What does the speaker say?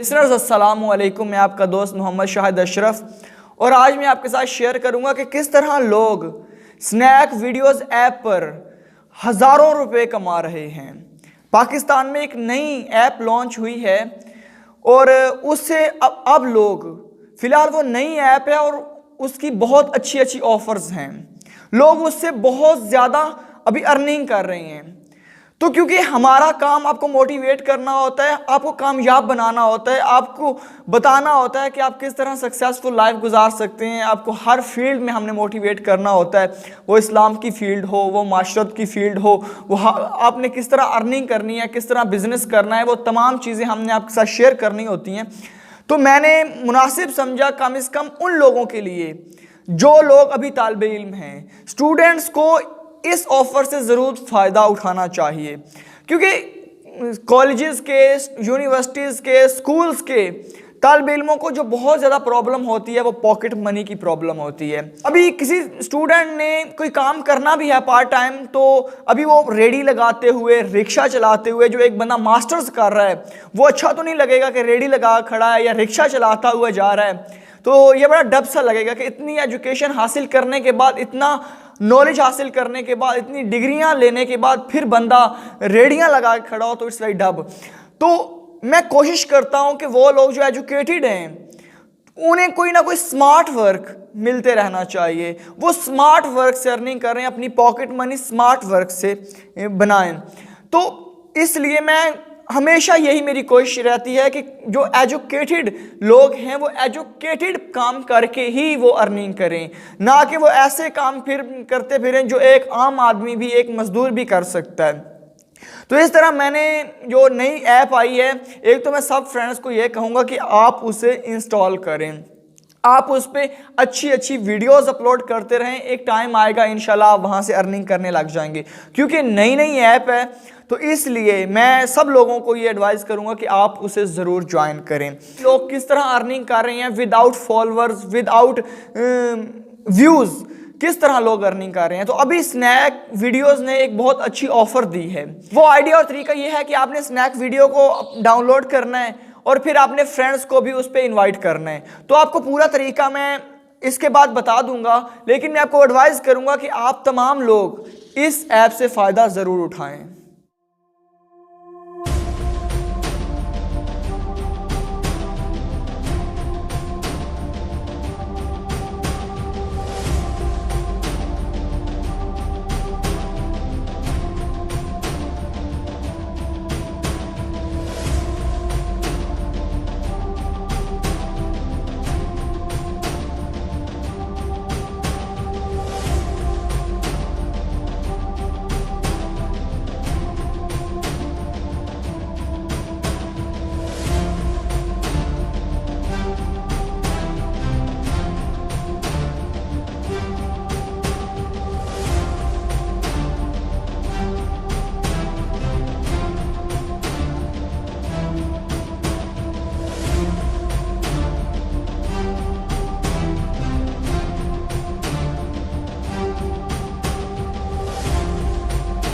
Listeners अस्सलामु अलैकुम, मैं आपका दोस्त मोहम्मद शाहिद अशरफ और आज मैं आपके साथ शेयर करूंगा कि किस तरह लोग स्नैक वीडियोस ऐप पर हज़ारों रुपए कमा रहे हैं। पाकिस्तान में एक नई ऐप लॉन्च हुई है और उससे अब लोग फ़िलहाल वो नई ऐप है और उसकी बहुत अच्छी अच्छी ऑफ़र्स हैं। लोग उससे बहुत ज़्यादा अभी अर्निंग कर रहे हैं। तो क्योंकि हमारा काम आपको मोटिवेट करना होता है, आपको कामयाब बनाना होता है, आपको बताना होता है कि आप किस तरह सक्सेसफुल लाइफ गुजार सकते हैं। आपको हर फील्ड में हमने मोटिवेट करना होता है, वो इस्लाम की फ़ील्ड हो, वो माशरत की फ़ील्ड हो, वो आपने किस तरह अर्निंग करनी है, किस तरह बिजनेस करना है, वो तमाम चीज़ें हमने आपके साथ शेयर करनी होती हैं। तो मैंने मुनासिब समझा कम से कम उन लोगों के लिए जो लोग अभी तालिब इल्म हैं, स्टूडेंट्स को इस ऑफ़र से ज़रूर फ़ायदा उठाना चाहिए। क्योंकि कॉलेजेस के, यूनिवर्सिटीज़ के, स्कूल्स के तालिब इल्मों को जो बहुत ज़्यादा प्रॉब्लम होती है वो पॉकेट मनी की प्रॉब्लम होती है। अभी किसी स्टूडेंट ने कोई काम करना भी है पार्ट टाइम, तो अभी वो रेडी लगाते हुए, रिक्शा चलाते हुए, जो एक बंदा मास्टर्स कर रहा है वो अच्छा तो नहीं लगेगा कि रेडी लगा खड़ा है या रिक्शा चलाता हुआ जा रहा है। तो ये बड़ा डब सा लगेगा कि इतनी एजुकेशन हासिल करने के बाद, इतना नॉलेज हासिल करने के बाद, इतनी डिग्रियां लेने के बाद फिर बंदा रेडियां लगा के खड़ा हो, तो इट्स लाइक डब। तो मैं कोशिश करता हूं कि वो लोग जो एजुकेटेड हैं उन्हें कोई ना कोई स्मार्ट वर्क मिलते रहना चाहिए। वो स्मार्ट वर्क से अर्निंग करें, अपनी पॉकेट मनी स्मार्ट वर्क से बनाएं। तो इसलिए मैं हमेशा यही मेरी कोशिश रहती है कि जो एजुकेटेड लोग हैं वो एजुकेटेड काम करके ही वो अर्निंग करें, ना कि वो ऐसे काम फिर करते फिरें जो एक आम आदमी भी, एक मजदूर भी कर सकता है। तो इस तरह मैंने जो नई ऐप आई है, एक तो मैं सब फ्रेंड्स को ये कहूँगा कि आप उसे इंस्टॉल करें, आप उस पर अच्छी अच्छी वीडियोस अपलोड करते रहें। एक टाइम आएगा इंशाल्लाह आप वहाँ से अर्निंग करने लग जाएंगे, क्योंकि नई नई ऐप है। तो इसलिए मैं सब लोगों को ये एडवाइस करूँगा कि आप उसे ज़रूर ज्वाइन करें। लोग किस तरह अर्निंग कर रहे हैं विदाउट फॉलोअर्स, विदाउट व्यूज़, किस तरह लोग अर्निंग कर रहे हैं। तो अभी स्नैक वीडियोस ने एक बहुत अच्छी ऑफ़र दी है। वो आइडिया और तरीका ये है कि आपने स्नैक वीडियो को डाउनलोड करना है और फिर आपने फ्रेंड्स को भी उस पर इन्वाइट करना है। तो आपको पूरा तरीका मैं इसके बाद बता दूंगा, लेकिन मैं आपको एडवाइस करूंगा कि आप तमाम लोग इस ऐप से फ़ायदा ज़रूर उठाएं।